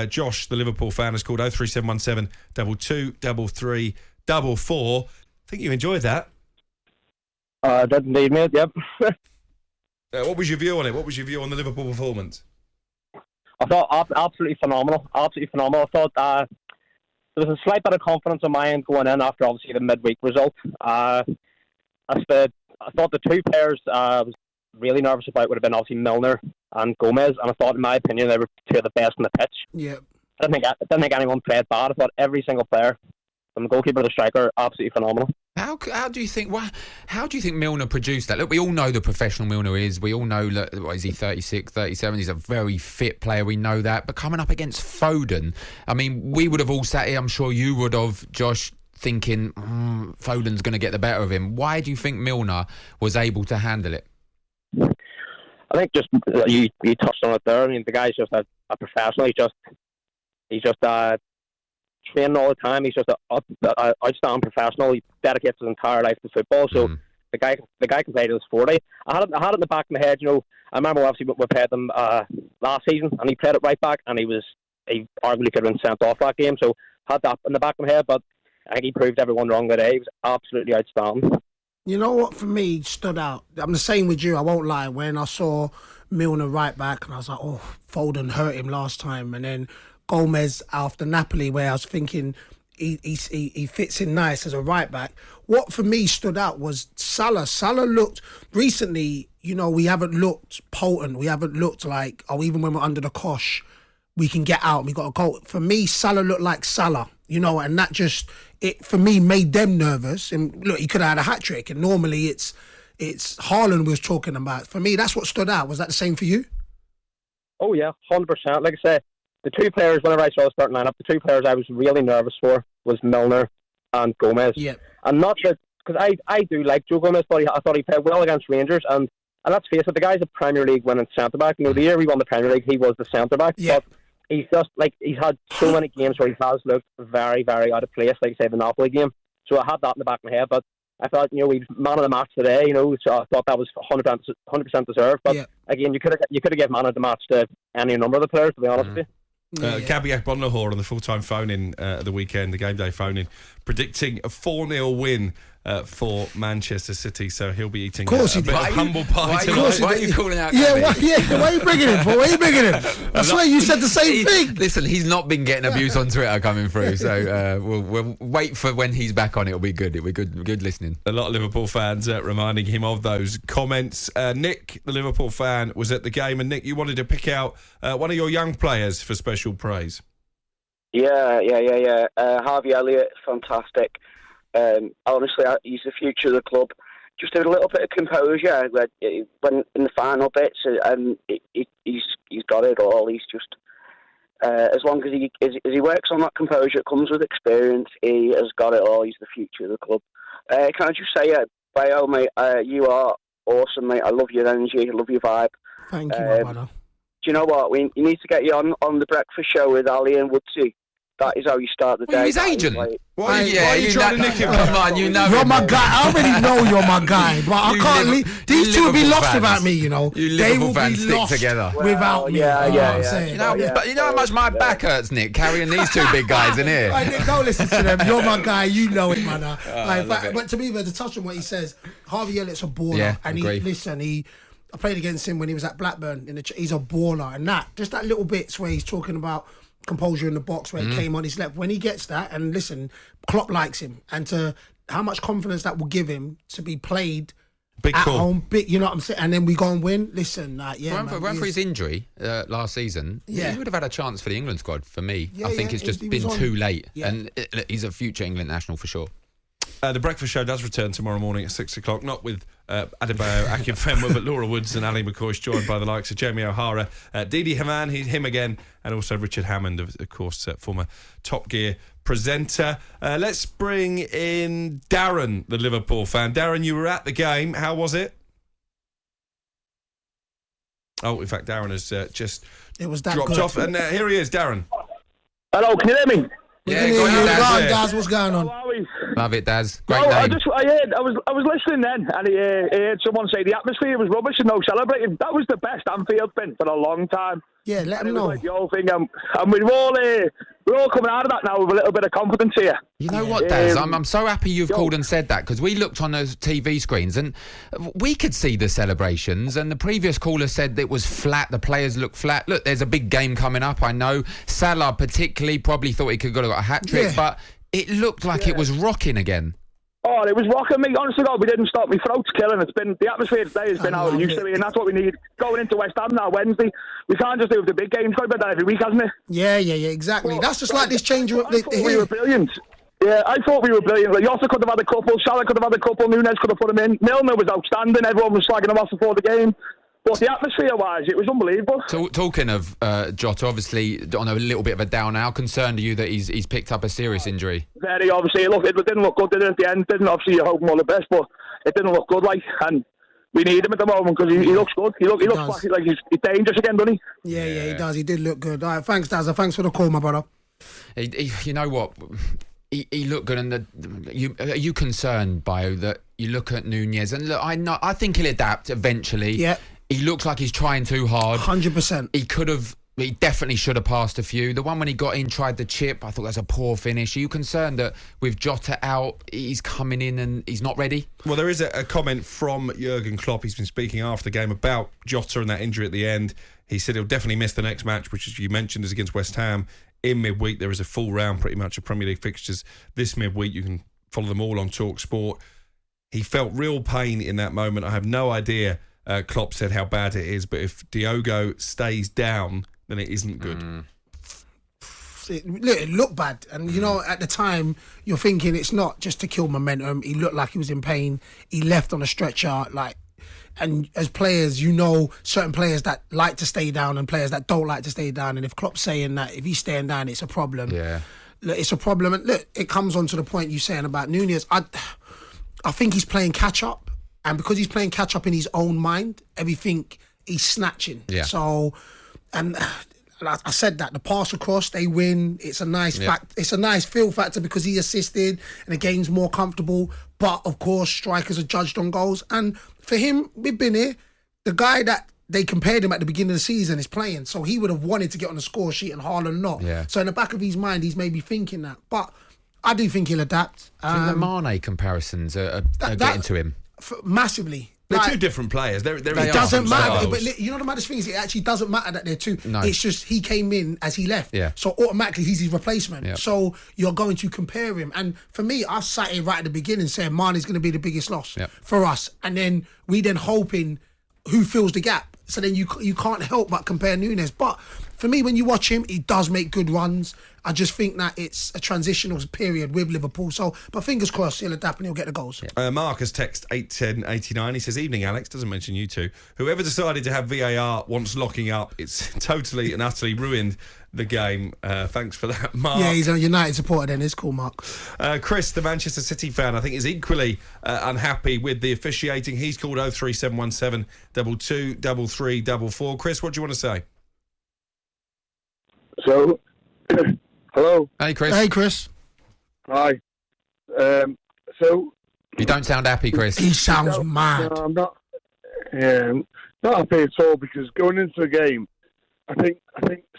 Josh, the Liverpool fan, has called 03717 22 33 44. I think you enjoyed that. Did indeed, mate, yep. What was your view on it? What was your view on the Liverpool performance? I thought absolutely phenomenal. Absolutely phenomenal. I thought there was a slight bit of confidence on my end going in after obviously the midweek result. I thought the two players I was really nervous about would have been obviously Milner and Gomez, and I thought, in my opinion, they were two of the best on the pitch. Yeah. I didn't think anyone played bad. I thought every single player, from the goalkeeper to the striker, absolutely phenomenal. How do you think Milner produced that? Look, we all know the professional Milner is. We all know that, what is he, 36, 37? He's a very fit player. We know that. But coming up against Foden, I mean, we would have all sat here, I'm sure you would have, Josh, thinking Foden's going to get the better of him. Why do you think Milner was able to handle it? I think just you touched on it there. I mean, the guy's just a professional. He's just training all the time. He's just an outstanding professional. He dedicates his entire life to football. So the guy can play to his 40. I had it in the back of my head. You know, I remember obviously we played them last season, and he played it right back, and he arguably could have been sent off that game. So I had that in the back of my head, but I think he proved everyone wrong today. He was absolutely outstanding. You know what, for me, stood out? I'm the same with you, I won't lie. When I saw Milner right back, and I was like, oh, Foden hurt him last time. And then Gomez after Napoli, where I was thinking he fits in nice as a right back. What for me stood out was Salah. Salah looked, recently, you know, we haven't looked potent. We haven't looked like, even when we're under the cosh, we can get out, we got a goal. For me, Salah looked like Salah, you know, and that just, it for me made them nervous. And look, he could have had a hat-trick, and normally it's Haaland we was talking about. For me, that's what stood out. Was that the same for you? Oh yeah, 100%. Like I say, the two players, whenever I saw the starting lineup, the two players I was really nervous for was Milner and Gomez. Yeah. And not that, because I do like Joe Gomez, but I thought he played well against Rangers, and let's face it, the guy's a Premier League winning centre-back. You know, the year we won the Premier League, he was the centre-back. Yeah. But he's just, like, he's had so many games where he has looked very, very out of place, like, say, the Napoli game. So I had that in the back of my head, but I thought, you know, he was man of the match today, you know, so I thought that was 100% deserved. But, again, you could have given man of the match to any number of the players, to be honest with you. Gabby Akbonlahor on the full-time phone-in the weekend, the game day phone-in, predicting a 4-0 win for Manchester City, so he'll be eating a bit of humble pie tonight. Why are you calling out Gabby? Gabby? Why are you bringing him for? Why are you bringing him? I swear you said the same thing. Listen, he's not been getting abuse on Twitter coming through, so we'll wait for when he's back on. It'll be good. It'll be good listening. A lot of Liverpool fans reminding him of those comments. Nick, the Liverpool fan, was at the game, and Nick, you wanted to pick out one of your young players for special praise. Yeah. Harvey, Elliott, fantastic. Honestly, he's the future of the club. Just a little bit of composure when in the final bits, and he's got it all. He's just as long as he works on that composure, it comes with experience. He has got it all. He's the future of the club. Can I just say, Bayo, mate, you are awesome, mate. I love your energy. I love your vibe. Thank you, my brother. Do you know what? You need to get you on the breakfast show with Ali and Woodsy. That is how you start the day. His agent? Why are you trying to nick him? Come on, you know. You're my guy. I already know you're my guy, but I can't leave. These two will be lost without me, you know. They will be lost together without me. Yeah. You know how much my back hurts, Nick, carrying these two big guys in here. Right, Nick, go listen to them. You're my guy. You know it, man. But to me, to touch on what he says, Harvey Elliott's a baller. Yeah, and I played against him when he was at Blackburn. He's a baller, and just that little bits where he's talking about composure in the box where he came on his left. When he gets that, and listen, Klopp likes him, and to how much confidence that will give him to be played big at call. home, you know what I'm saying? And then we go and win. Listen, for his injury last season, he would have had a chance for the England squad. For me, I think it's just been too late, and he's a future England national for sure. The breakfast show does return tomorrow morning at 6 o'clock, not with Adebayo Akinfenwa, but Laura Woods and Ali McCoy's joined by the likes of Jamie O'Hara, Didi Hamann, him again, and also Richard Hammond, of course, former Top Gear presenter. Let's bring in Darren, the Liverpool fan. Darren, you were at the game. How was it? Oh, in fact, Darren has just dropped off. And here he is, Darren. Hello, can you hear me? Yeah, go on, guys, what's going on? How are we? Love it, Daz. Great No, name. I was listening then, and I heard someone say the atmosphere was rubbish and no celebrating. That was the best Anfield's been for a long time. Yeah, let And him it was know. like the whole thing, and we're all coming out of that now with a little bit of confidence here. You know what, Daz? Um, I'm so happy you've called and said that, because we looked on those TV screens and we could see the celebrations, and the previous caller said it was flat, the players looked flat. Look, there's a big game coming up, I know. Salah particularly probably thought he could have got a hat-trick, but it looked like it was rocking again. Oh, it was rocking me. Honestly, God, we didn't stop. My throat's killing. It's been the atmosphere today has been how it used to be, and that's what we need going into West Ham now Wednesday. We can't just do the big games. Got to be that every week, hasn't it? Yeah, exactly. Well, That's just like this change. I thought we were brilliant. Yeah, I thought we were brilliant. Like, Jota could have had a couple. Salah could have had a couple. Nunez could have put him in. Milner was outstanding. Everyone was slagging him off before the game. But the atmosphere-wise, it was unbelievable. Talking of Jota, obviously on a little bit of a down. How concerned are you that he's picked up a serious injury? Very obviously. Look, it didn't look good, did it, at the end? Didn't obviously you hope him all the best, but it didn't look good, like, and we need him at the moment because he looks good. He looks like he's dangerous again, doesn't he? Yeah, he does. He did look good. All right, thanks, Dazza. Thanks for the call, my brother. You know what? He looked good, and are you concerned, Bio, that you look at Nunez and look? I think he'll adapt eventually. Yeah. He looks like he's trying too hard. 100%. He definitely should have passed a few. The one when he got in, tried the chip, I thought that was a poor finish. Are you concerned that with Jota out, he's coming in and he's not ready? Well, there is a comment from Jurgen Klopp. He's been speaking after the game about Jota and that injury at the end. He said he'll definitely miss the next match, which, as you mentioned, is against West Ham in midweek. There is a full round, pretty much, of Premier League fixtures this midweek. You can follow them all on talkSPORT. He felt real pain in that moment. I have no idea, Klopp said, how bad it is, but if Diogo stays down, then it isn't good. It looked bad, and you know, at the time you're thinking it's not just to kill momentum. He looked like he was in pain. He left on a stretcher, and as players, you know, certain players that like to stay down and players that don't like to stay down. And if Klopp's saying that if he's staying down, it's a problem. Yeah, look, it's a problem. And look, it comes on to the point you're saying about Nunez. I think he's playing catch up, and because he's playing catch up in his own mind, everything he's snatching. Yeah. So, and I said that the pass across, they win. It's a nice fact. It's a nice feel factor because he assisted and the game's more comfortable. But of course, strikers are judged on goals. And for him, we've been here. The guy that they compared him at the beginning of the season is playing, so he would have wanted to get on the score sheet and Haaland not. Yeah. So in the back of his mind, he's maybe thinking that. But I do think he'll adapt. the Mane comparisons are getting to him Massively. They're two different players. It doesn't matter. But you know the maddest thing is, it actually doesn't matter that they're two. No. It's just he came in as he left. Yeah. So automatically he's his replacement. Yeah. So you're going to compare him. And for me, I sat here right at the beginning saying Mane's going to be the biggest loss for us. And then we hoping who fills the gap. So then you can't help but compare Nunez. But for me, when you watch him, he does make good runs. I just think that it's a transitional period with Liverpool. So, but fingers crossed, he'll adapt and he'll get the goals. Mark has texted 81089. He says, "Evening, Alex." Doesn't mention you two. Whoever decided to have VAR once locking up, it's totally and utterly ruined the game. Thanks for that, Mark. Yeah, he's a United supporter then. It's cool, Mark. Chris, the Manchester City fan, I think is equally unhappy with the officiating. He's called 03717 22 3344. Chris, what do you want to say? So, hello. Hey, Chris. Hey, Chris. Hi. So You don't sound happy, Chris. He sounds mad. No, I'm not. Not happy at all because going into the game, I think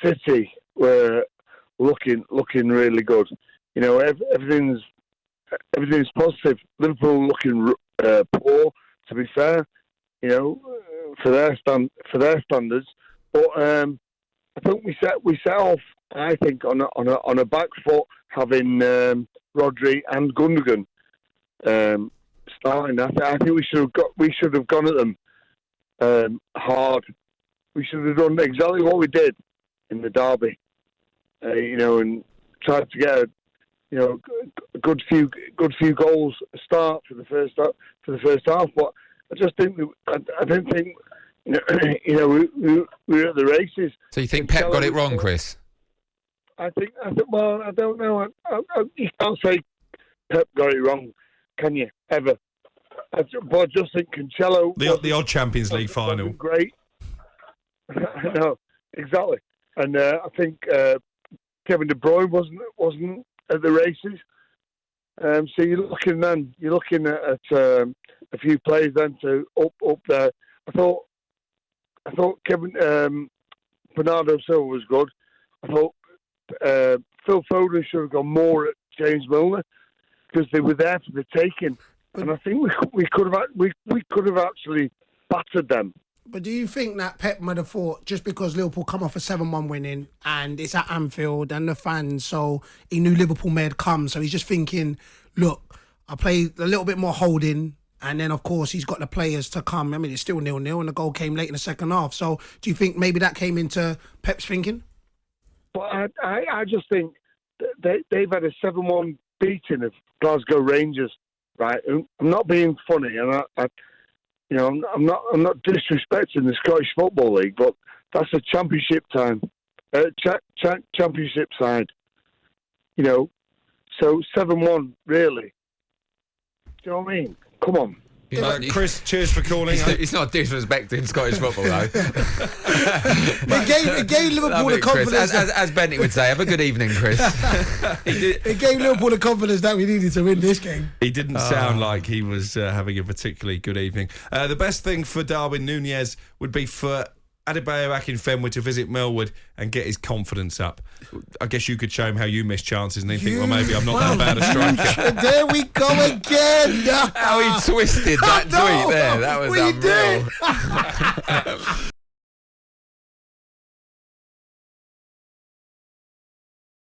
City were looking really good. You know, everything's positive. Liverpool looking poor, to be fair. You know, for their standards. But I think we set off. I think on a back foot, having Rodri and Gundogan starting. I think we should have gone at them hard. We should have done exactly what we did in the derby. You know, and tried to get a good few goals start for the first half. But I just think I don't think. You know, we were at the races. So you think Pep got it wrong, Chris? I think. Well, I don't know. You can't say Pep got it wrong, can you? Ever? But I just think Cancelo. The odd Champions League final. Great. No, exactly. And I think Kevin De Bruyne wasn't at the races. So you're looking at a few players then to up there. I thought Kevin Bernardo Silva was good. I thought Phil Foden should have gone more at James Milner because they were there for the taking, and I think we could have actually battered them. But do you think that Pep might have thought, just because Liverpool come off a 7-1 winning and it's at Anfield and the fans, so he knew Liverpool may have come, so he's just thinking, look, I play a little bit more holding, and then of course he's got the players to come. I mean, it's still 0-0 and the goal came late in the second half. So do you think maybe that came into Pep's thinking? But I just think they've had a 7-1 beating of Glasgow Rangers, right? I'm not being funny, and I'm not disrespecting the Scottish Football League, but that's a championship championship side. So 7-1 really. Do you know what I mean? Come on. Chris, cheers for calling. It's not disrespecting Scottish football, though. It gave Liverpool the confidence. As Benny would say, have a good evening, Chris. It gave Liverpool the confidence that we needed to win this game. He didn't sound like he was having a particularly good evening. The best thing for Darwin Nunez would be for Adebayo Akinfenwa to visit Millwood and get his confidence up. I guess you could show him how you miss chances and then think, well, maybe I'm not that bad a striker. There we go again. How he twisted that tweet there. That was we unreal. did.